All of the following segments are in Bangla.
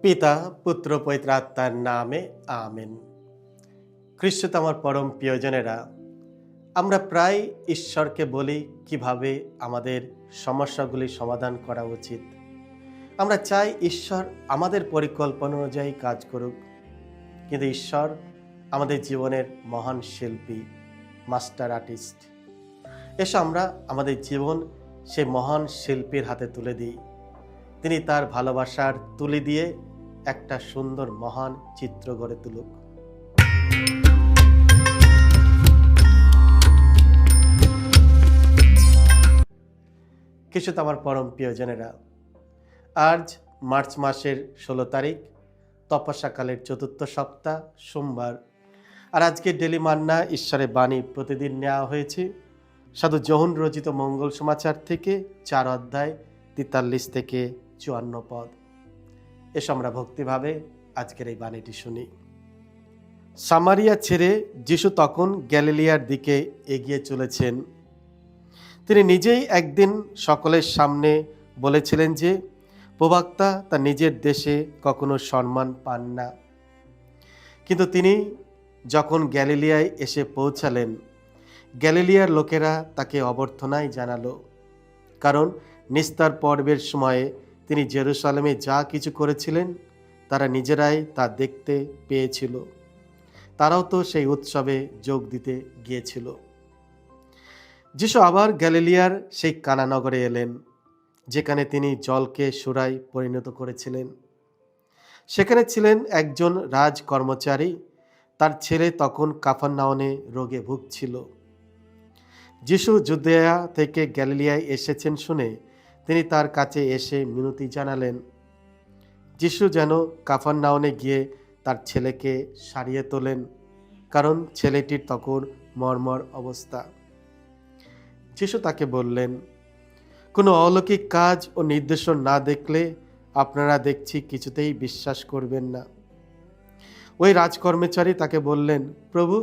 পিতা পুত্র পবিত্র আত্মার নামে আমেন। খ্রিস্ট আমার পরম প্রিয়জনেরা, আমরা প্রায় ঈশ্বরকে বলি কিভাবে আমাদের সমস্যাগুলি সমাধান করা উচিত। আমরা চাই ঈশ্বর আমাদের পরিকল্পনা অনুযায়ী কাজ করুক, কিন্তু ঈশ্বর আমাদের জীবনের মহান শিল্পী, মাস্টার আর্টিস্ট। এসো আমরা আমাদের জীবন সেই মহান শিল্পীর হাতে তুলে দিই। তিনি তার ভালোবাসার তুলি দিয়ে একটা সুন্দর মহান চিত্র গড়ে তুলুক। কিছু তো আমার পরম প্রিয়জনেরা, আজ মার্চ মাসের 16 তারিখ, তপস্যাকালের চতুর্থ সপ্তাহ, সোমবার। আর আজকে ডেলি মান্না ঈশ্বরের বাণী প্রতিদিন নেওয়া হয়েছে সাধু যোহন রচিত মঙ্গল সমাচার থেকে 4 অধ্যায় 43 থেকে 54 পদ। এসো আমরা ভক্তিভাবে আজকের এই বাণীটি শুনি। সামারিয়া ছেড়ে যিশু তখন গ্যালিলিয়ার দিকে এগিয়ে চলেছেন। তিনি নিজেই একদিন সকলের সামনে বলেছিলেন যে প্রবক্তা তার নিজের দেশে কখনো সম্মান পান না। কিন্তু তিনি যখন গ্যালিলিয়ায় এসে পৌঁছালেন, গ্যালিলিয়ার লোকেরা তাকে অভ্যর্থনাই জানালো, কারণ নিস্তার পর্বের সময়ে তিনি জেরুসালেমে যা কিছু করেছিলেন তারা নিজেরাই তা দেখতে পেয়েছিল। তারাও তো সেই উৎসবে যোগ দিতে গিয়েছিল। যিশু আবার গ্যালিলিয়ার সেই কানা নগরে এলেন, যেখানে তিনি জলকে সুরায় পরিণত করেছিলেন। সেখানে ছিলেন একজন রাজ কর্মচারী, তার ছেলে তখন কাফারনাউমে রোগে ভুগছিল। যিশু জুদেয়া থেকে গ্যালিলিয়ায় এসেছেন শুনে তিনি তার কাছে এসে মিনতি জানালেন। যিশু যেন কাফারনাউমে গিয়ে তার ছেলেকে সারিয়ে তোলেন, কারণ ছেলেটির তখন মর্মর অবস্থা। যিশু তাকে বললেন, কোনো অলৌকিক কাজ ও নির্দেশন না দেখলে আপনারা দেখছি কিছুতেই বিশ্বাস করবেন না। ওই রাজকর্মচারী তাকে বললেন, প্রভু,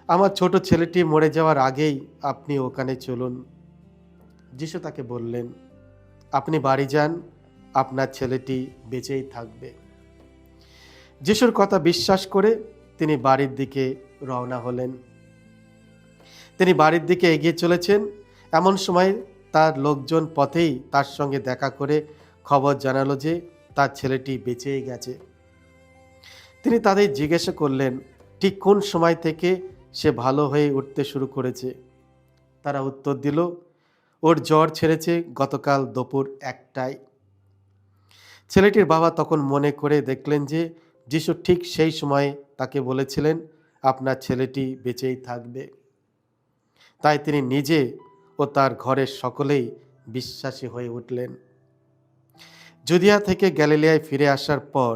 আমার ছোট ছেলেটি মরে যাওয়ার আগেই আপনি ওখানে চলুন। যিশু তাকে বললেন, আপনি বাড়ি যান, আপনার ছেলেটি বেঁচেই থাকবে। যিশুর কথা বিশ্বাস করে তিনি বাড়ির দিকে রওনা হলেন। তিনি বাড়ির দিকে এগিয়ে চলেছেন, এমন সময় তার লোকজন পথেই তার সঙ্গে দেখা করে খবর জানালো যে তার ছেলেটি বেঁচেই গেছে। তিনি তাদের জিজ্ঞাসা করলেন, ঠিক কোন সময় থেকে সে ভালো হয়ে উঠতে শুরু করেছে? তারা উত্তর দিল, ওর জ্বর ছেড়েছে গতকাল দুপুর 1টায়। ছেলেটির বাবা তখন মনে করে দেখলেন যে যিশু ঠিক সেই সময়ে তাকে বলেছিলেন, আপনার ছেলেটি বেঁচেই থাকবে। তাই তিনি নিজে ও তার ঘরের সকলেই বিশ্বাসী হয়ে উঠলেন। জুদিয়া থেকে গ্যালিলিয়ায় ফিরে আসার পর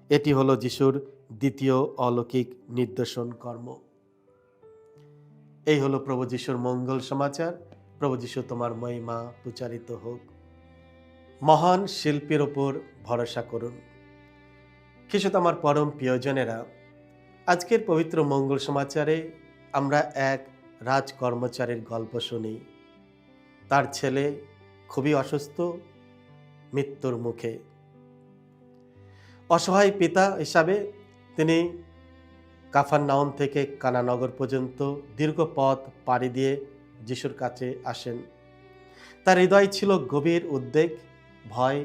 এটি হলো যিশুর দ্বিতীয় অলৌকিক নিদর্শন কর্ম। এই হলো প্রভু যিশুর মঙ্গল সমাচার। প্রভু যিশু তোমার মহিমা প্রচারিত হোক। মহান শিল্পীর ওপর ভরসা করুন। কিছু তো আমার পরম প্রিয়জনেরা, আজকের পবিত্র মঙ্গল সমাচারে আমরা এক রাজ কর্মচারীর গল্প শুনি। তার ছেলে খুবই অসুস্থ, মৃত্যুর মুখে। অসহায় পিতা হিসাবে তিনি কাফারনাউম থেকে কানানগর পর্যন্ত দীর্ঘ পথ পাড়ি দিয়ে যিশুর কাছে আসেন। তার হৃদয় ছিল গভীর উদ্বেগ, ভয়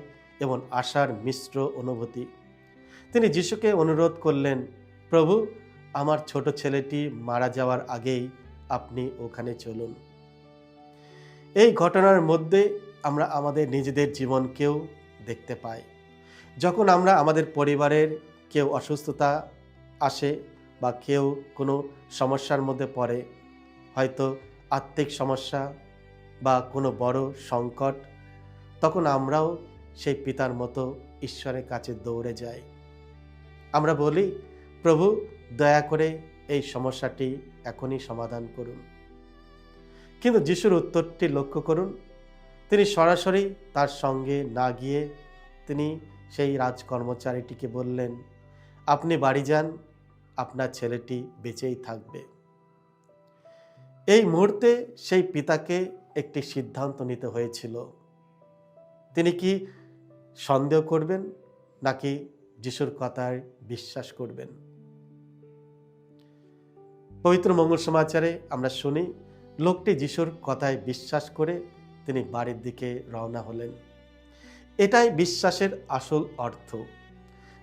এবং আশার মিশ্র অনুভূতি। তিনি যিশুকে অনুরোধ করলেন, প্রভু, আমার ছোট ছেলেটি মারা যাওয়ার আগেই আপনি ওখানে চলুন। এই ঘটনার মধ্যে আমরা আমাদের নিজেদের জীবনকেও দেখতে পাই। যখন আমরা আমাদের পরিবারের কেউ অসুস্থতা আসে বা কেউ কোনো সমস্যার মধ্যে পড়ে, হয়তো আর্থিক সমস্যা বা কোনো বড় সংকট, তখন আমরাও সেই পিতার মতো ঈশ্বরের কাছে দৌড়ে যাই। আমরা বলি, প্রভু, দয়া করে এই সমস্যাটি এখনই সমাধান করুন। কিন্তু যিশুর উত্তরটি লক্ষ্য করুন। তিনি সরাসরি তার সঙ্গে না গিয়ে তিনি সেই রাজকর্মচারীটিকে বললেন, আপনি বাড়ি যান, আপনার ছেলেটি বেঁচেই থাকবে। এই মুহূর্তে সেই পিতাকে একটি সিদ্ধান্ত নিতে হয়েছিল। তিনি কি সন্দেহ করবেন নাকি যিশুর কথায় বিশ্বাস করবেন। পবিত্র মঙ্গল সমাচারে আমরা শুনি, লোকটি যিশুর কথায় বিশ্বাস করে তিনি বাড়ির দিকে রওনা হলেন। এটাই বিশ্বাসের আসল অর্থ।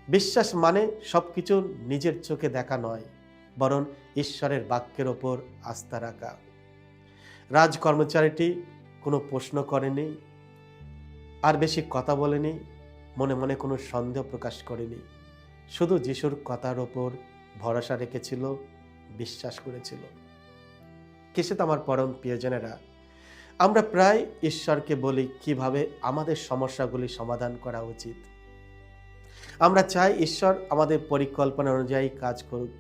বিশ্বাস মানে সবকিছু নিজের চোখে দেখা নয়, বরং ঈশ্বরের বাক্যের ওপর আস্থা রাখা। রাজকর্মচারীটি কোনো প্রশ্ন করেনি, আর বেশি কথা বলেনি, মনে মনে কোনো সন্দেহ প্রকাশ করেনি। শুধু যিশুর কথার ওপর ভরসা রেখেছিল, বিশ্বাস করেছিল। কিসে আমার পরম প্রিয়জনেরা, আমরা প্রায় ঈশ্বরকে বলি কিভাবে আমাদের সমস্যাগুলি সমাধান করা উচিত। আমরা চাই ঈশ্বর আমাদের পরিকল্পনা অনুযায়ী কাজ করুক,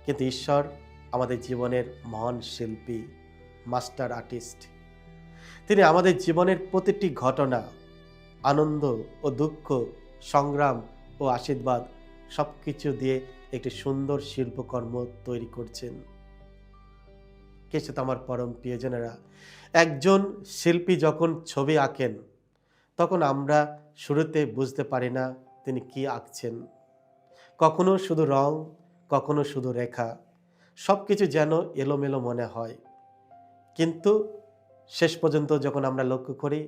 কিন্তু ঈশ্বর আমাদের জীবনের মহান শিল্পী, মাস্টার আর্টিস্ট। তিনি আমাদের জীবনের প্রতিটি ঘটনা, আনন্দ ও দুঃখ, সংগ্রাম ও আশীর্বাদ সবকিছু দিয়ে একটি সুন্দর শিল্পকর্ম তৈরি করছেন। কেসে আমার পরম প্রিয়জনেরা, একজন শিল্পী যখন ছবি আঁকেন তখন আমরা শুরুতে বুঝতে পারি না তিনি কি আঁকছেন। কখনো শুধু রং, কখনো শুধু রেখা, সবকিছু যেন এলোমেলো মনে হয়। কিন্তু শেষ পর্যন্ত যখন আমরা লক্ষ্য করি,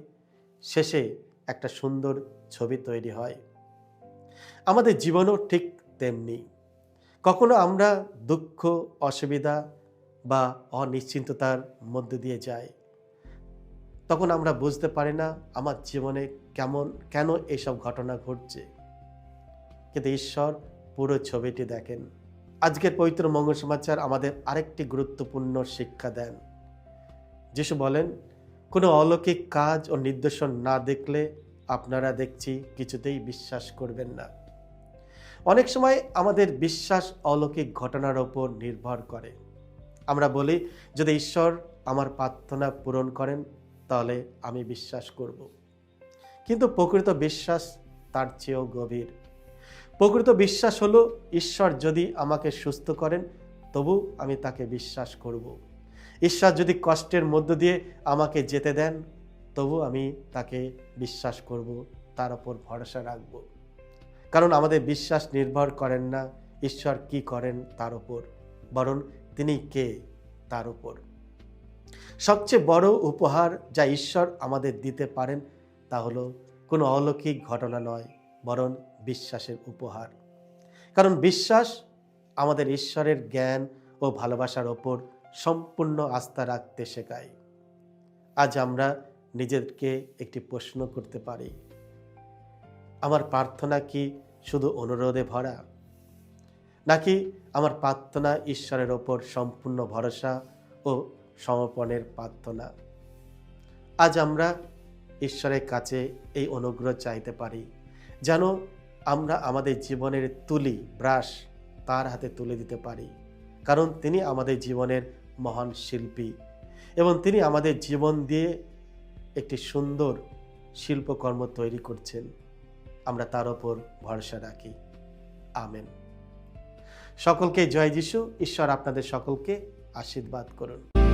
শেষে একটা সুন্দর ছবি তৈরি হয়। আমাদের জীবনও ঠিক তেমনি। কখনো আমরা দুঃখ, অসুবিধা বা অনিশ্চিন্ততার মধ্যে দিয়ে যাই। তখন আমরা বুঝতে পারি না আমার জীবনে কেন এইসব ঘটনা ঘটছে, কিন্তু ঈশ্বর পুরো ছবিটি দেখেন। আজকের পবিত্র মঙ্গল সমাচার আমাদের আরেকটি গুরুত্বপূর্ণ শিক্ষা দেন। যিশু বলেন, কোনো অলৌকিক কাজ ও নিদর্শন না দেখলে আপনারা দেখছি কিছুতেই বিশ্বাস করবেন না। অনেক সময় আমাদের বিশ্বাস অলৌকিক ঘটনার ওপর নির্ভর করে। আমরা বলি, যদি ঈশ্বর আমার প্রার্থনা পূরণ করেন তাহলে আমি বিশ্বাস করব। কিন্তু প্রকৃত বিশ্বাস তার চেয়েও গভীর। প্রকৃত বিশ্বাস হলো, ঈশ্বর যদি আমাকে সুস্থ করেন তবু আমি তাকে বিশ্বাস করব। ঈশ্বর যদি কষ্টের মধ্য দিয়ে আমাকে যেতে দেন তবু আমি তাকে বিশ্বাস করব, তার উপর ভরসা রাখব। কারণ আমাদের বিশ্বাস নির্ভর করেন না ঈশ্বর কি করেন তার উপর, বরং তিনি কে তার উপর। সবচেয়ে বড় উপহার যা ঈশ্বর আমাদের দিতে পারেন তা হলো কোনো অলৌকিক ঘটনা নয়, বরং বিশ্বাসের উপহার। কারণ বিশ্বাস আমাদের ঈশ্বরের জ্ঞান ও ভালোবাসার ওপর সম্পূর্ণ আস্থা রাখতে শেখায়। আজ আমরা নিজেকে একটি প্রশ্ন করতে পারি, আমার প্রার্থনা কি শুধু অনুরোধে ভরা, নাকি আমার প্রার্থনা ঈশ্বরের ওপর সম্পূর্ণ ভরসা ও সমর্পণের প্রার্থনা? আজ আমরা ঈশ্বরের কাছে এই অনুগ্রহ চাইতে পারি, যেন আমরা আমাদের জীবনের তুলি, ব্রাশ তার হাতে তুলে দিতে পারি। কারণ তিনি আমাদের জীবনের মহান শিল্পী এবং তিনি আমাদের জীবন দিয়ে একটি সুন্দর শিল্পকর্ম তৈরি করছেন। আমরা তার ওপর ভরসা রাখি। আমেন। সকলকে জয় যিশু। ঈশ্বর আপনাদের সকলকে আশীর্বাদ করুন।